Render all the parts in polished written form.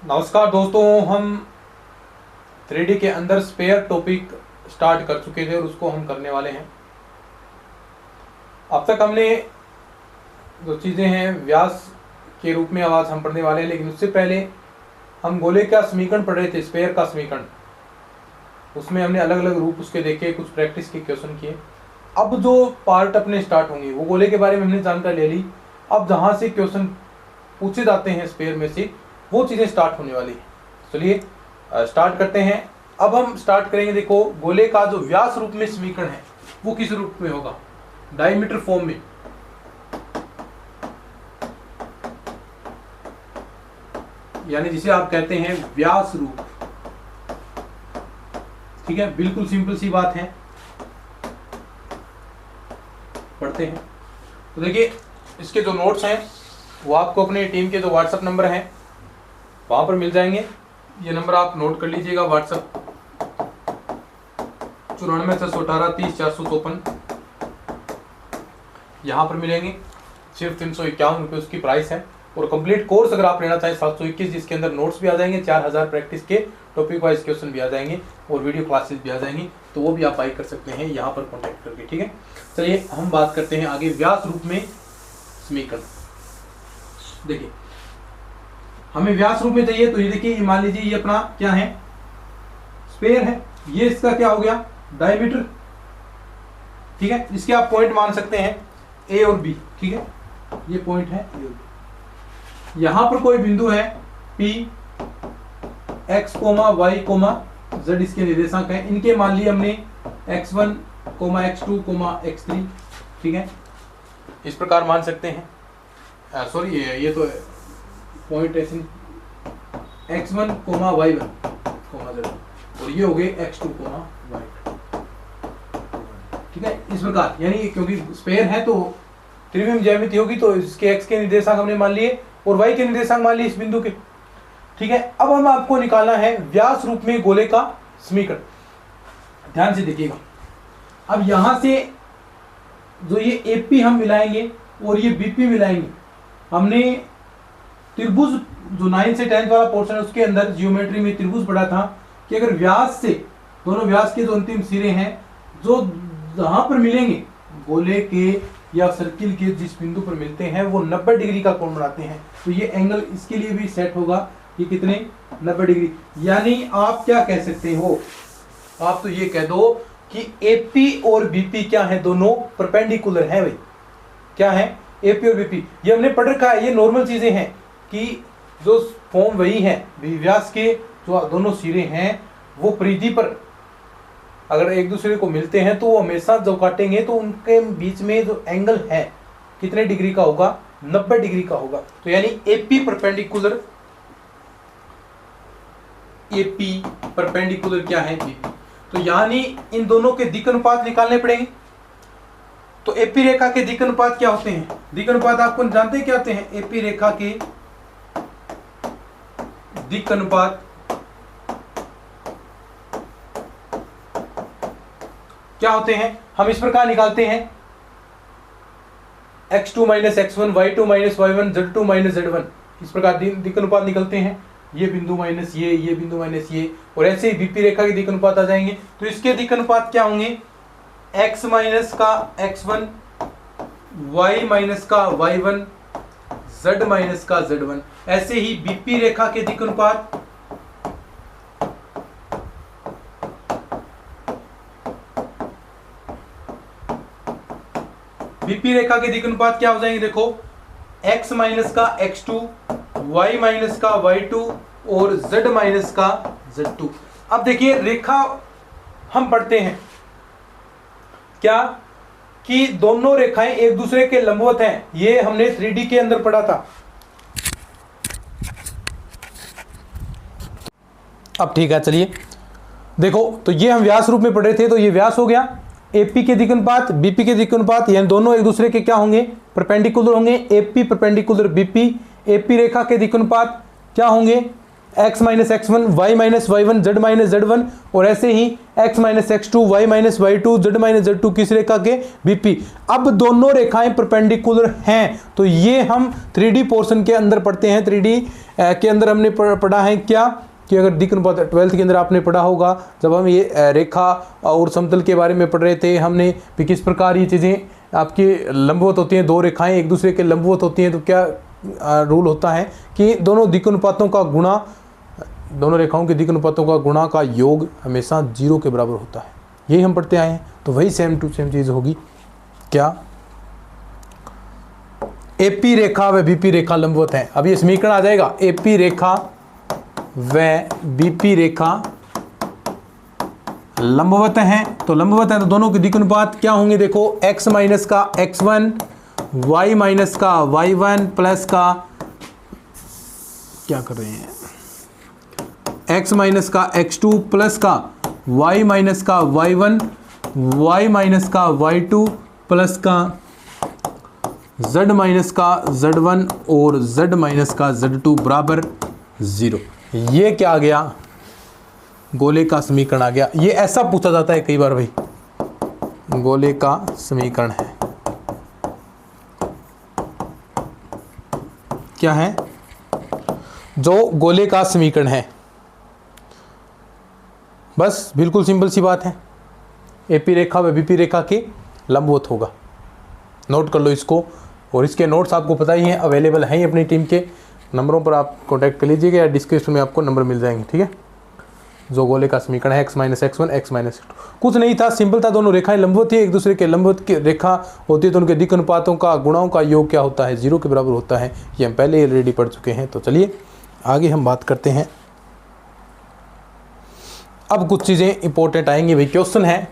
नमस्कार दोस्तों, हम 3D के अंदर स्पेयर टॉपिक स्टार्ट कर चुके थे और उसको हम करने वाले हैं। अब तक हमने जो चीज़ें हैं व्यास के रूप में आवाज़ हम पढ़ने वाले हैं, लेकिन उससे पहले हम गोले का समीकरण पढ़ रहे थे, स्पेयर का समीकरण। उसमें हमने अलग अलग रूप उसके देखे, कुछ प्रैक्टिस के क्वेश्चन किए। अब जो पार्ट अपने स्टार्ट होंगे वो गोले के बारे में हमने जानकारी ले ली। अब जहाँ से क्वेश्चन पूछे जाते हैं स्पेयर में से, वो चीज़ें स्टार्ट होने वाली है। चलिए स्टार्ट करते हैं। अब हम स्टार्ट करेंगे। देखो, गोले का जो व्यास रूप में समीकरण है वो किस रूप में होगा? डायमीटर फॉर्म में। यानी जिसे आप कहते हैं व्यास रूप। ठीक है, बिल्कुल सिंपल सी बात है, पढ़ते हैं। तो देखिए, इसके जो नोट्स हैं वो आपको अपने टीम के जो व्हाट्सएप नंबर हैं वहां पर मिल जाएंगे। ये नंबर आप नोट कर लीजिएगा, व्हाट्सएप 94 618 30 454। यहाँ पर मिलेंगे। सिर्फ 351 रुपये उसकी प्राइस है। और कंप्लीट कोर्स अगर आप लेना चाहें 721, जिसके अंदर नोट्स भी आ जाएंगे, 4000 प्रैक्टिस के टॉपिक वाइज क्वेश्चन भी आ जाएंगे और वीडियो क्लासेस भी आ जाएंगी। तो वो भी आप बाई कर सकते हैं यहाँ पर कॉन्टैक्ट करके। ठीक है, चलिए हम बात करते हैं आगे व्यास रूप में समीकरण। देखिए, हमें व्यास रूप में चाहिए, तो ये देखिए, मान लीजिए ये अपना क्या है, स्पेयर है। ये इसका क्या हो गया? डायमीटर। ठीक है, इसके आप पॉइंट मान सकते हैं ए और बी। ठीक है, ये पॉइंट है ए और बी। यहां पर कोई बिंदु है P, x comma y comma z इसके निर्देशांक हैं। इनके मान लिए हमने x1 x2 x3। ठीक है, इस प्रकार मान सकते हैं। सॉरी, ये तो पॉइंट ऐसे x1 y1 z, और ये हो गए x2 y2। ठीक है, इस प्रकार, यानी क्योंकि स्पेयर है तो त्रिविम ज्यामिति होगी, तो इसके x के निर्देशांक हमने मान लिए और y के निर्देशांक मान लिए इस बिंदु के। ठीक है, अब हम आपको निकालना है व्यास रूप में गोले का समीकरण। ध्यान से देखिएगा। अब यहां से जो ये AP हम मिलाएंगे और ये BP मिलाएंगे। हमने त्रिभुज जो 9 से 10 वाला पोर्शन है उसके अंदर जियोमेट्री में त्रिभुज पढ़ा था कि अगर व्यास से, दोनों व्यास के जो अंतिम सिरे हैं, जो जहां पर मिलेंगे गोले के या सर्किल के जिस बिंदु पर मिलते हैं, वो 90 डिग्री का कोण बनाते हैं। तो ये एंगल इसके लिए भी सेट होगा, ये कितने? 90 डिग्री। यानी आप क्या कह सकते हो? आप तो ये कह दो कि AP और BP क्या है? दोनों परपेंडिकुलर हैं भाई। क्या है? AP और BP। ये हमने पढ़ रखा है, ये नॉर्मल चीजें हैं कि जो फॉर्म वही है, व्यास के जो दोनों सिरे हैं वो परिधि पर अगर एक दूसरे को मिलते हैं तो वो हमेशा जो काटेंगे तो उनके बीच में जो एंगल है कितने डिग्री का होगा? 90 डिग्री का होगा। तो यानी AP परपेंडिकुलर क्या है? BP। तो यानी इन दोनों के दिक् अनुपात निकालने पड़ेंगे। तो AP रेखा के दिक् अनुपात क्या होते हैं? दिक् अनुपात आपको जानते हैं क्या होते हैं? AP रेखा के दिक् अनुपात क्या होते हैं? हम इस प्रकार निकालते हैं x2 x1 y2 y1 z2 z1। इस प्रकार दिक् अनुपात निकलते हैं। ये बिंदु माइनस ये बिंदु माइनस ये, और ऐसे ही BP रेखा के दिक् अनुपात आ जाएंगे। तो इसके दिक् अनुपात क्या होंगे? x माइनस का x1, y माइनस का y1, z माइनस का z1। ऐसे ही BP रेखा के दिक् अनुपात BP रेखा के दिक् अनुपात क्या हो जाएंगे? देखो, x माइनस का x2, y माइनस का y2 और z माइनस का z2। अब देखिए, रेखा हम पढ़ते हैं क्या कि दोनों रेखाएं एक दूसरे के लंबवत हैं। ये हमने 3D के अंदर पढ़ा था। अब ठीक है, चलिए देखो, तो ये हम व्यास रूप में पढ़ रहे थे। तो ये व्यास हो गया। AP के दिक् अनुपात, BP के दिक् अनुपात, यानी दोनों एक दूसरे के क्या होंगे? परपेंडिकुलर होंगे। AP perpendicular BP। AP रेखा के दिक् अनुपात क्या होंगे? x minus x1 y minus y1 z minus z1 और ऐसे ही x minus x2 y minus y2 z minus z2 किस रेखा के बीपी। अब दोनों रेखाएं परपेंडिकुलर हैं तो ये हम 3D पोर्शन के अंदर पढ़ते हैं। 3D के अंदर हमने पढ़ा है क्या कि अगर दिक् अनुपात 12th के अंदर आपने पढ़ा होगा जब हम ये रेखा और समतल के बारे में पढ़ रहे थे हमने कि किस प्रकार ये चीज़ें आपकी लंबवत होती हैं, दो रेखाएं एक दूसरे के लंबवत होती हैं तो क्या रूल होता है कि दोनों दिक् अनुपातों का गुणा, दोनों रेखाओं के दिक् अनुपातों का गुणा का योग हमेशा 0 के बराबर होता है। यही हम पढ़ते आए हैं तो वही सेम टू सेम चीज़ होगी। क्या एपी रेखा व बीपी रेखा लंबवत है। अब ये समीकरण आ जाएगा एपी रेखा व बीपी रेखा लंबवत हैं तो लंबवत है तो दोनों के दिक् अनुपात क्या होंगे। देखो x माइनस का x1 y माइनस का y1 प्लस का क्या कर रहे हैं x माइनस का x2 प्लस का y माइनस का y1 y माइनस का y2 प्लस का z माइनस का z1 और z माइनस का z2 बराबर 0। ये क्या आ गया, गोले का समीकरण आ गया। ये ऐसा पूछा जाता है कई बार भाई, गोले का समीकरण है क्या है, जो गोले का समीकरण है। बस बिल्कुल सिंपल सी बात है, एपी रेखा व बीपी रेखा के लंबवत होगा। नोट कर लो इसको और इसके नोट्स आपको पता ही हैं, अवेलेबल हैं ही अपनी टीम के नंबरों पर, आप कांटेक्ट कर लीजिएगा या डिस्क्रिप्शन में आपको नंबर मिल जाएंगे। ठीक है, जो गोले का समीकरण है x minus x1 x minus x2, कुछ नहीं था, सिंपल था, दोनों रेखाएं लंबवत थी, एक दूसरे के लंबवत की रेखा होती है तो उनके दिक् अनुपातों का गुणाओं का योग क्या होता है, 0 के बराबर होता है। ये हम पहले ऑलरेडी पढ़ चुके हैं। तो चलिए आगे हम बात करते हैं। अब कुछ चीज़ें इंपॉर्टेंट आएंगी भाई। क्वेश्चन है,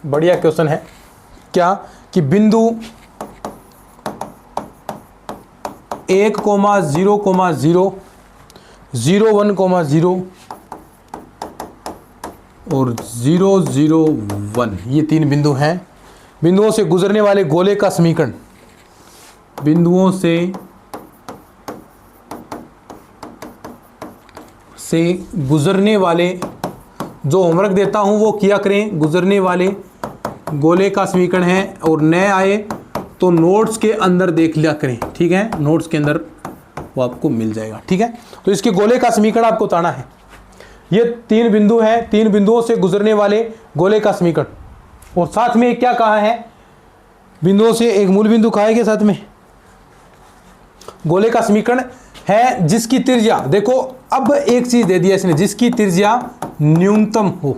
बढ़िया क्वेश्चन है क्या कि बिंदु 1,0,0, 0,1,0 और 0,0,1 ये 3 बिंदु हैं। बिंदुओं से गुजरने वाले गोले का समीकरण, बिंदुओं से गुजरने वाले, जो होमवर्क देता हूं वो किया करें, गुजरने वाले गोले का समीकरण है और नए आए तो नोट्स के अंदर देख लिया करें। ठीक है, नोट्स के अंदर वो आपको मिल जाएगा। ठीक है, तो इसके गोले का समीकरण आपको बताना है। ये 3 बिंदु हैं, 3 बिंदुओं से गुजरने वाले गोले का समीकरण और साथ में क्या कहा है, बिंदुओं से एक मूल बिंदु कहा है कि साथ में गोले का समीकरण है जिसकी त्रिज्या, देखो अब एक चीज दे दिया इसने, जिसकी त्रिज्या न्यूनतम हो।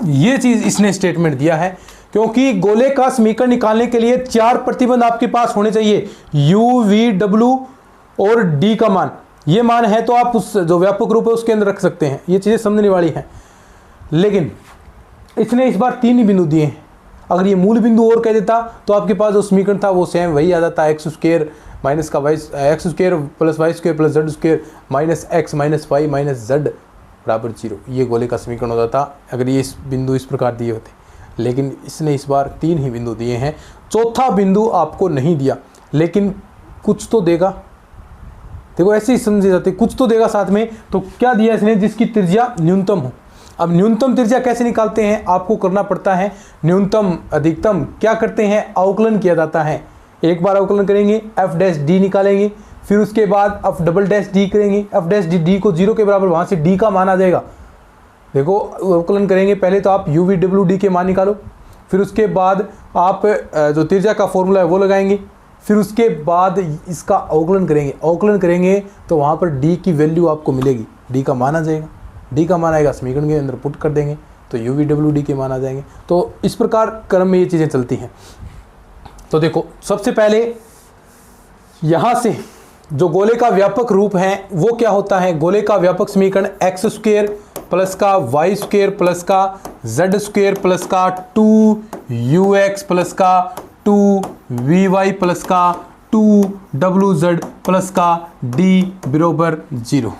ये चीज इसने स्टेटमेंट दिया है क्योंकि गोले का समीकरण निकालने के लिए 4 प्रतिबंध आपके पास होने चाहिए, u, v, w और d का मान। ये मान है तो आप उस जो व्यापक रूप है उसके अंदर रख सकते हैं। ये चीजें समझने वाली हैं, लेकिन इसने इस बार 3 ही बिंदु दिए हैं। अगर ये मूल बिंदु और कह देता तो आपके पास जो समीकरण था वो सेम वही आ जाता, एक्स स्क्वायर माइनस का y, x square plus y square plus z square minus x minus y minus z बराबर 0। ये गोले का समीकरण होता था अगर ये इस बिंदु इस प्रकार दिए होते, लेकिन इसने इस बार 3 ही बिंदु दिए हैं। चौथा बिंदु आपको नहीं दिया, लेकिन कुछ तो देगा। देखो ऐसे ही समझे जाते, कुछ तो देगा साथ में। तो क्या दिया इसने, जिसकी त्रिज्या न्यूनतम हो। अब न्यूनतम त्रिज्या कैसे निकालते हैं, आपको करना पड़ता है न्यूनतम अधिकतम क्या करते हैं, अवकलन किया जाता है। एक बार अवकलन करेंगे, एफ डैश डी निकालेंगे, फिर उसके बाद एफ डबल डैश डी करेंगे, एफ डैश डी, डी को 0 के बराबर, वहां से डी का मान आ जाएगा। देखो अवकलन करेंगे, पहले तो आप यू वी डब्ल्यू डी के मान निकालो, फिर उसके बाद आप जो त्रिज्या का फॉर्मूला है वो लगाएंगे, फिर उसके बाद इसका अवकलन करेंगे। अवकलन करेंगे तो वहाँ पर डी की वैल्यू आपको मिलेगी, डी का मान आ जाएगा। डी का मान आएगा, समीकरण के अंदर पुट कर देंगे तो यू वी डब्ल्यू डी के मान आ जाएंगे। तो इस प्रकार क्रम में ये चीज़ें चलती हैं। तो देखो सबसे पहले यहाँ से जो गोले का व्यापक रूप है वो क्या होता है, गोले का व्यापक समीकरण एक्स स्क्वायर प्लस का वाई स्क्वायर प्लस का जेड स्क्वायर प्लस का 2ux प्लस का 2vy प्लस का 2wz प्लस का d बराबर 0।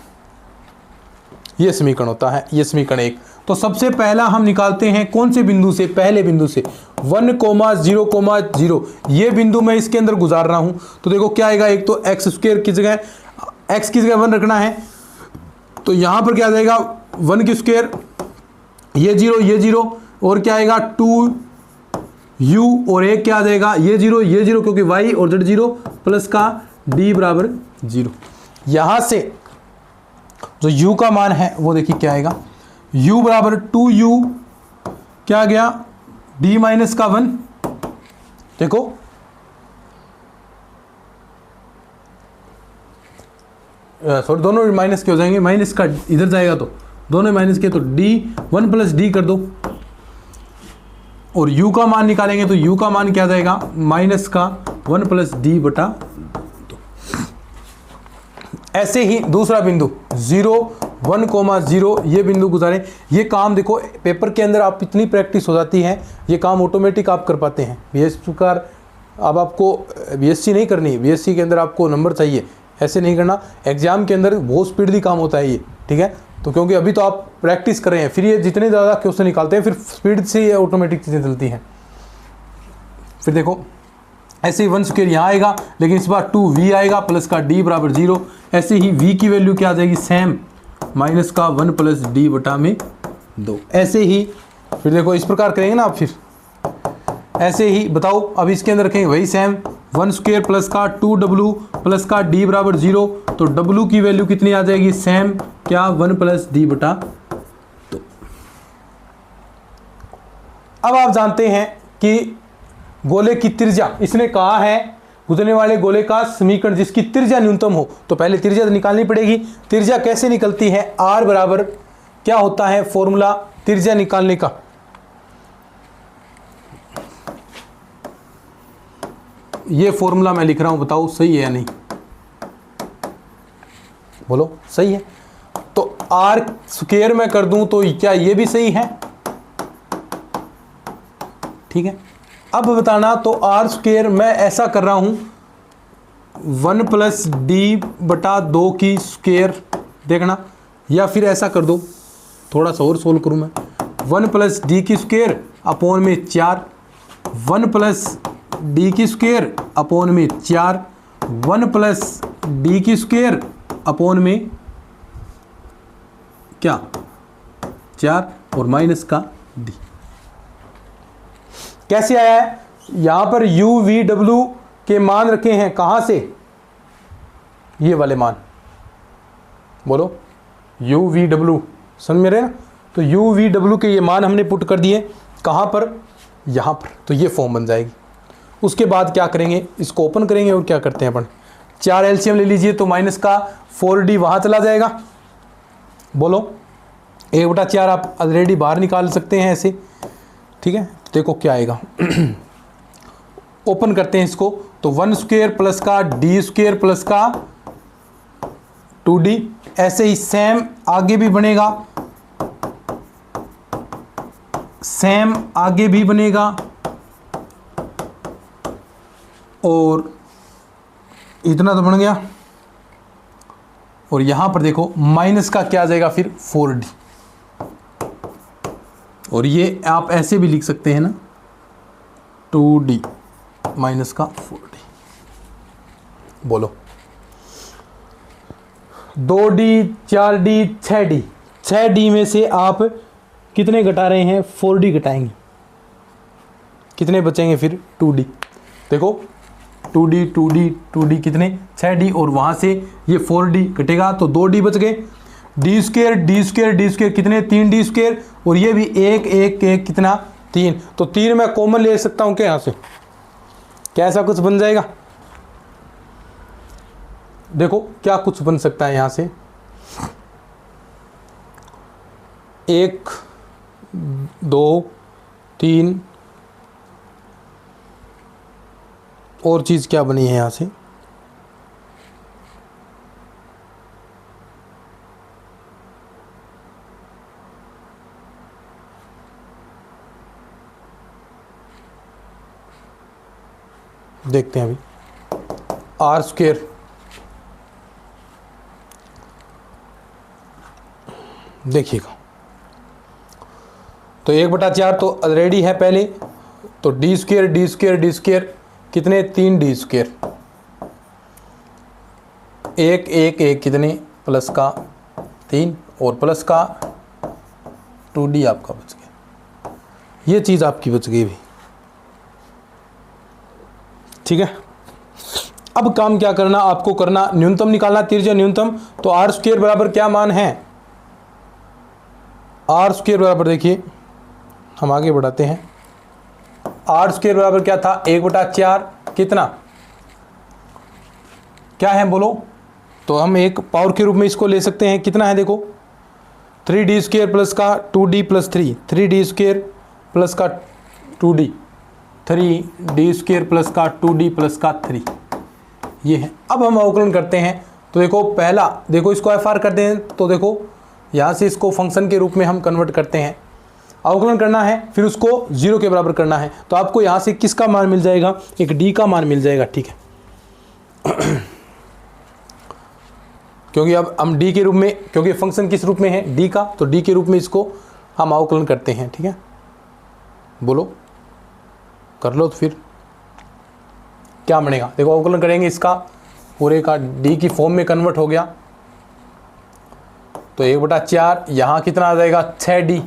ये समीकरण होता है, ये समीकरण 1। तो सबसे पहला हम निकालते हैं कौन से बिंदु से, पहले बिंदु से। 1,0,0 ये बिंदु मैं इसके अंदर गुजार रहा हूं, तो देखो क्या आएगा, एक तो एक्स स्क्वायर की जगह एक्स की जगह 1 रखना है, तो यहां पर क्या आ जाएगा 1 की स्क्वायर, ये 0 और क्या आएगा 2u और एक क्या आ जाएगा ये 0 क्योंकि y और z 0 प्लस का d बराबर 0। यहां से जो u का मान है वो देखिए क्या आएगा, u बराबर 2u क्या आ गया d माइनस का 1। देखो सॉरी दोनों माइनस के हो जाएंगे, माइनस का इधर जाएगा तो दोनों माइनस के, तो d 1 प्लस d कर दो और u का मान निकालेंगे तो u का मान क्या जाएगा माइनस का 1 प्लस d बटा 2। ऐसे ही दूसरा बिंदु 0, 1,0 ये बिंदु गुजारें। ये काम देखो पेपर के अंदर आप इतनी प्रैक्टिस हो जाती है, ये काम ऑटोमेटिक आप कर पाते हैं। बीएससी प्रकार अब आपको बीएससी नहीं करनी, बीएससी के अंदर आपको नंबर चाहिए, ऐसे नहीं करना। एग्जाम के अंदर बहुत स्पीडली काम होता है ये, ठीक है। तो क्योंकि अभी तो आप प्रैक्टिस कर रहे हैं, फिर ये जितने ज़्यादा क्वेश्चन निकालते हैं फिर स्पीड से ये ऑटोमेटिक चीज़ें चलती हैं। फिर देखो ऐसे ही 1 स्क्वायर यहाँ आएगा, लेकिन इस बार 2v आएगा प्लस का d बराबर 0। ऐसे ही v की वैल्यू क्या आ जाएगी सेम माइनस का 1 प्लस d बटा में 2। ऐसे ही फिर देखो इस प्रकार करेंगे ना आप, फिर ऐसे ही बताओ अब इसके अंदर रखेंगे वही सेम 1 स्क्वायर प्लस का 2w प्लस का d बराबर 0, तो w की वैल्यू कितनी आ जाएगी सेम क्या 1 प्लस d बटा 2। अब आप जानते हैं कि गोले की त्रिज्या, इसने कहा है गुजरने वाले गोले का समीकरण जिसकी त्रिज्या न्यूनतम हो, तो पहले त्रिज्या तो निकालनी पड़ेगी। त्रिज्या कैसे निकलती है, r बराबर क्या होता है फॉर्मूला त्रिज्या निकालने का, ये फॉर्मूला मैं लिख रहा हूं, बताओ सही है या नहीं, बोलो सही है। तो r स्क्वायर में कर दूं तो क्या ये भी सही है, ठीक है। अब बताना तो r स्क्वायर मैं ऐसा कर रहा हूं 1 प्लस डी बटा 2 की स्क्वायर, देखना, या फिर ऐसा कर दो, थोड़ा सा और सोल्व करूं मैं, 1 प्लस डी की स्क्वायर अपॉन में 4, 1 प्लस डी की स्क्वायर अपॉन में 4, 1 प्लस डी की स्क्वायर अपॉन में क्या 4 और माइनस का डी। कैसे आया है, यहां पर u v w के मान रखे हैं, कहां से, ये वाले मान, बोलो u v w समझ में रहे ना। तो u v w के ये मान हमने पुट कर दिए कहां पर, यहां पर, तो ये फॉर्म बन जाएगी। उसके बाद क्या करेंगे, इसको ओपन करेंगे और क्या करते हैं अपन 4 एलसीएम ले लीजिए, तो माइनस का 4d वहां चला जाएगा, बोलो 1/4 आप ऑलरेडी बाहर निकाल सकते हैं ऐसे, ठीक है। तो देखो क्या आएगा ओपन करते हैं इसको, तो 1 स्क्वायर प्लस का डी स्क्वायर प्लस का 2d, ऐसे ही सेम आगे भी बनेगा, सेम आगे भी बनेगा, और इतना तो बन गया, और यहां पर देखो माइनस का क्या आ जाएगा फिर 4d, और ये आप ऐसे भी लिख सकते हैं ना 2d माइनस का 4d, बोलो 2d 4d 6d, 6d में से आप कितने घटा रहे हैं 4d घटाएंगे, कितने बचेंगे फिर 2d, देखो 2d 2d 2d कितने 6d, और वहां से ये 4d घटेगा तो 2d बच गए, D square D square D square कितने 3d स्क्वायर, और ये भी 1 1 1 कितना 3, तो 3 मैं कॉमन ले सकता हूं क्या यहां से, क्या ऐसा कुछ बन जाएगा, देखो क्या कुछ बन सकता है यहां से, 1 2 3 और चीज क्या बनी है यहां से, देखते हैं अभी r स्क्वायर, देखिएगा तो 1/4 तो ऑलरेडी है पहले, तो डी स्क्वायर कितने 3d², एक कितने प्लस का 3 और प्लस का 2d आपका बच गया, ये चीज़ आपकी बच गई भी। ठीक है, अब काम क्या करना आपको, करना न्यूनतम निकालना, तिर्य्या न्यूनतम। तो r² बराबर क्या मान है, r² बराबर देखिए हम आगे बढ़ाते हैं, r² बराबर क्या था 1/4, कितना क्या है बोलो, तो हम एक पावर के रूप में इसको ले सकते हैं, कितना है देखो 3d² प्लस का 2d प्लस 3, 3d² प्लस का 2d, 3d² प्लस का 2d प्लस का 3, ये है। अब हम अवकलन करते हैं, तो देखो पहला देखो इसको fr करते हैं, तो देखो यहाँ से इसको फंक्शन के रूप में हम कन्वर्ट करते हैं, अवकलन करना है, फिर उसको 0 के बराबर करना है, तो आपको यहाँ से किसका मान मिल जाएगा, एक d का मान मिल जाएगा। ठीक है क्योंकि अब हम d के रूप में, क्योंकि फंक्शन किस रूप में है d का, तो d के रूप में इसको हम अवकलन करते हैं। ठीक है, बोलो कर लो, तो फिर क्या बनेगा देखो, अवकलन करेंगे इसका पूरे का, d की फॉर्म में कन्वर्ट हो गया, तो 1/4 यहाँ कितना आ जाएगा 6d,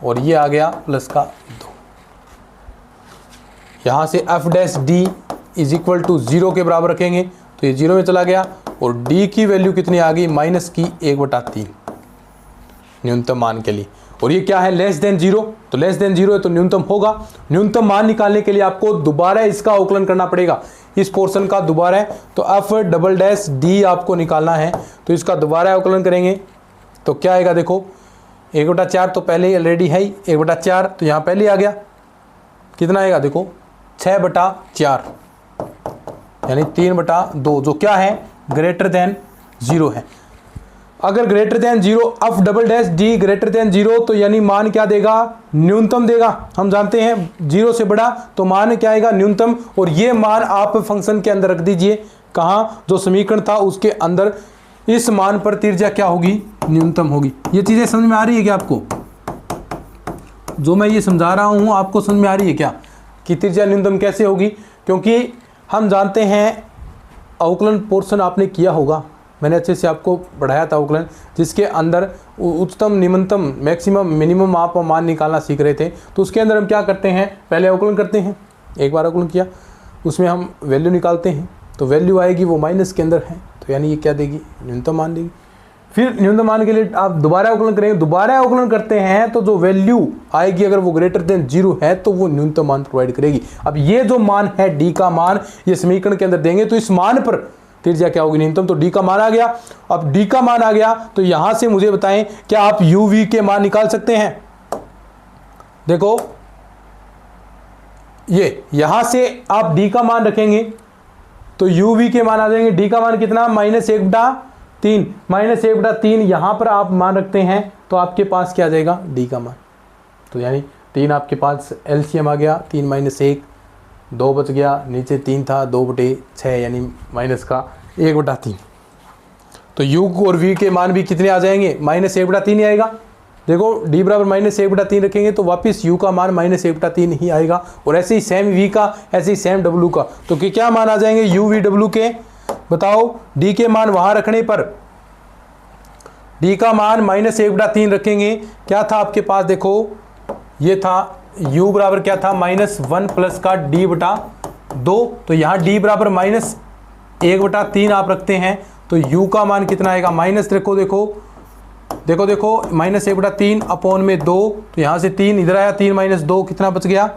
और ये आ गया प्लस का 2, यहाँ से f' इज इक्वल टू 0 के बराबर रखेंगे, तो ये 0 में चला गया, और d की वैल्यू कितनी आ गई माइनस की 1/3 न्यूनतम मान के लिए, और ये क्या है लेस देन 0, तो लेस देन 0 है तो न्यूनतम होगा। न्यूनतम मान निकालने के लिए आपको दोबारा इसका अवकलन करना पड़ेगा, इस पोर्शन का दोबारा है, तो f'' आपको निकालना है, तो इसका दोबारा अवकलन करेंगे, तो क्या आएगा देखो 1/4 तो पहले ही ऑलरेडी है ही, 1/4 तो यहाँ पहले आ गया, कितना आएगा देखो 6/4 यानी 3/2, जो क्या है ग्रेटर देन 0 है। अगर greater than 0 f'' greater than 0, तो यानी मान क्या देगा न्यूनतम देगा, हम जानते हैं 0 से बड़ा तो मान क्या आएगा न्यूनतम, और ये मान आप फंक्शन के अंदर रख दीजिए, कहाँ जो समीकरण था उसके अंदर, इस मान पर तिर्य्या क्या होगी न्यूनतम होगी। ये चीज़ें समझ में आ रही है क्या आपको, जो मैं ये समझा रहा हूँ आपको समझ में आ रही है क्या कि तिर्य्या न्यूनतम कैसे होगी, क्योंकि हम जानते हैं अवकलन पोर्शन आपने किया होगा, मैंने अच्छे से आपको पढ़ाया था अवकलन, जिसके अंदर उच्चतम निम्नतम मैक्सिमम मिनिमम आप मान निकालना सीख रहे थे, तो उसके अंदर हम क्या करते हैं पहले अवकलन करते हैं, एक बार अवकलन किया उसमें हम वैल्यू निकालते हैं, तो वैल्यू आएगी वो माइनस के अंदर है, तो यानी ये क्या देगी न्यूनतम मान देगी। फिर न्यूनतम मान के लिए आप दोबारा अवकलन करेंगे, दोबारा अवकलन करते हैं तो जो वैल्यू आएगी अगर वो ग्रेटर देन 0 है तो वो न्यूनतम मान प्रोवाइड करेगी। अब ये जो मान है d का मान, ये समीकरण के अंदर देंगे, तो इस मान पर तिर्य्या क्या होगी न्यूनतम, तो d का मान आ गया। अब d का मान आ गया तो यहां से मुझे बताएं क्या आप uv के मान निकाल सकते हैं, देखो ये यहां से आप d का मान रखेंगे तो uv के मान आ जाएंगे, d का मान कितना -1/3, -1/3 यहाँ पर आप मान रखते हैं तो आपके पास क्या आ जाएगा d का मान, तो यानी 3 आपके पास एलसीएम आ गया, 3 - 1 2 बच गया, नीचे 3 था 2/6 यानी माइनस का 1/3, तो u और v के मान भी कितने आ जाएंगे -1/3 ही आएगा। देखो d बराबर -1/3 रखेंगे तो वापस u का मान -1/3 ही आएगा, और ऐसे ही सेम v का, ऐसे ही सेम w का, तो क्या मान आ जाएंगे u v w के, बताओ d के मान वहां रखने पर d का मान -1/3 रखेंगे, क्या था आपके पास देखो ये था u बराबर क्या था -1 प्लस का d/2, तो यहाँ d बराबर -1/3 आप रखते हैं तो u का मान कितना आएगा माइनस रखो, देखो -1/3 अपॉन में 2, तो यहाँ से 3 इधर आया, 3 - 2 कितना बच गया,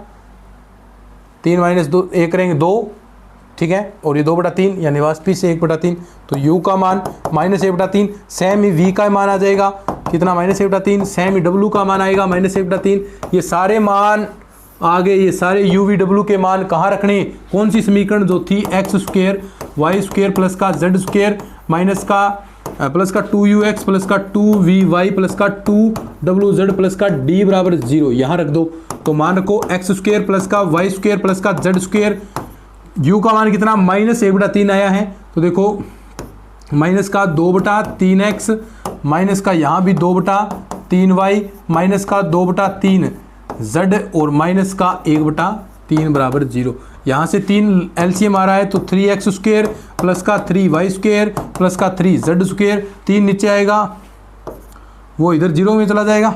3 - 2 1 करेंगे 2, ठीक है, और ये 2/3 यानी वास्तविक से 1/3, तो u का मान -1/3, सेम ही v का मान आ जाएगा कितना -1/3, सेम ही w का मान आएगा -1/3। ये सारे मान आ गए, ये सारे u v w के मान कहाँ रखने, कौन सी समीकरण जो थी x² y² प्लस का z² माइनस का प्लस का 2ux प्लस का 2vy प्लस का 2wz प्लस का d बराबर 0 यहाँ रख दो, तो मान रखो x² प्लस का y² प्लस का z², u का मान कितना -1/3 आया है, तो देखो माइनस का 2/3x माइनस का यहाँ भी 2/3y माइनस का 2/3 z और माइनस का 1/3 बराबर 0। यहाँ से 3 एलसीएम आ रहा है तो 3x² प्लस का 3y² प्लस का 3z², 3 नीचे आएगा वो इधर 0 में चला जाएगा,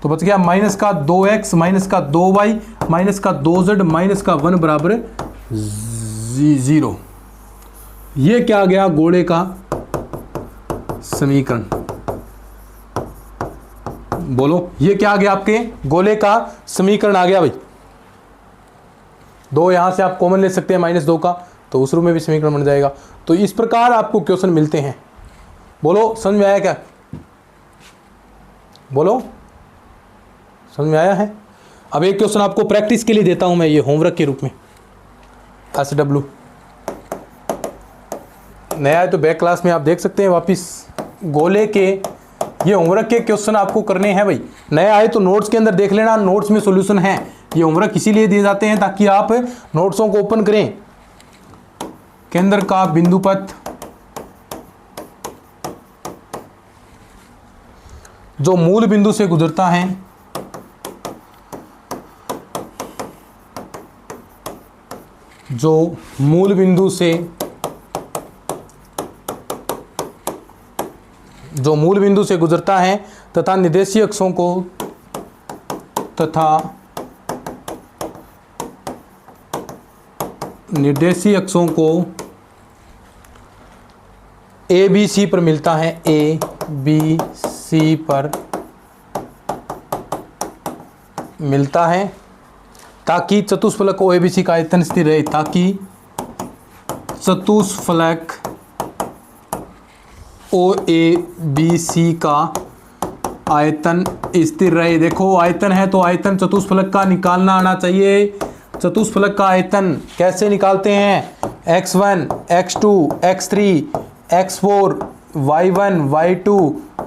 तो बच गया माइनस का 2x माइनस का 2y माइनस का 2z माइनस का 1 बराबर 0। ये क्या आ गया? गोले का समीकरण। बोलो ये क्या आ गया? आपके गोले का समीकरण आ गया भाई। 2 यहां से आप कॉमन ले सकते हैं -2 का, तो उस रूप में भी समीकरण बन जाएगा। तो इस प्रकार आपको क्वेश्चन मिलते हैं। बोलो समझ में आया क्या? बोलो समझ में आया है? अब एक क्वेश्चन आपको प्रैक्टिस के लिए देता हूं मैं, ये होमवर्क के रूप में। SW नया है तो बैक क्लास में आप देख सकते हैं वापिस। गोले के ये होमवर्क के क्वेश्चन आपको करने हैं भाई। नया आए तो नोट्स के अंदर देख लेना, नोट्स में सॉल्यूशन है। ये होमवर्क इसीलिए दिए जाते हैं ताकि आप नोट्सों को ओपन करें। केंद्र का बिंदु पथ जो मूल बिंदु से गुजरता है, जो मूल बिंदु से गुजरता है तथा निर्देशीय अक्षों को ABC पर मिलता है, ABC पर मिलता है, ताकि चतुष्फलक OABC का आयतन स्थिर रहे, ताकि चतुष्फलक OABC का आयतन स्थिर रहे। देखो आयतन है तो आयतन चतुष्फलक का निकालना आना चाहिए। चतुष्फलक का आयतन कैसे निकालते हैं? x1 x2 x3 x4 y1 y2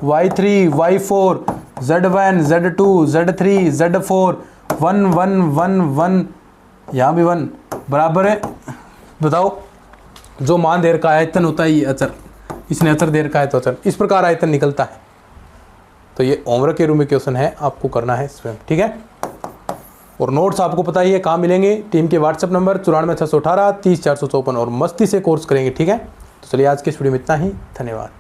y3 y4 z1 z2 z3 z4 1 1 1 1, यहाँ भी 1 बराबर है। बताओ जो मान दे रखा आयतन होता है ये अचर, इसने अचर दे रखा है तो अचर, इस प्रकार आयतन निकलता है। तो ये होमवर्क के रूप में क्वेश्चन है, आपको करना है स्वयं, ठीक है। और नोट्स आपको पता ही है कहाँ मिलेंगे, टीम के व्हाट्सएप नंबर 94 618 30 454, और मस्ती से कोर्स करेंगे, ठीक है। तो चलिए आज के इस वीडियो में इतना ही, धन्यवाद।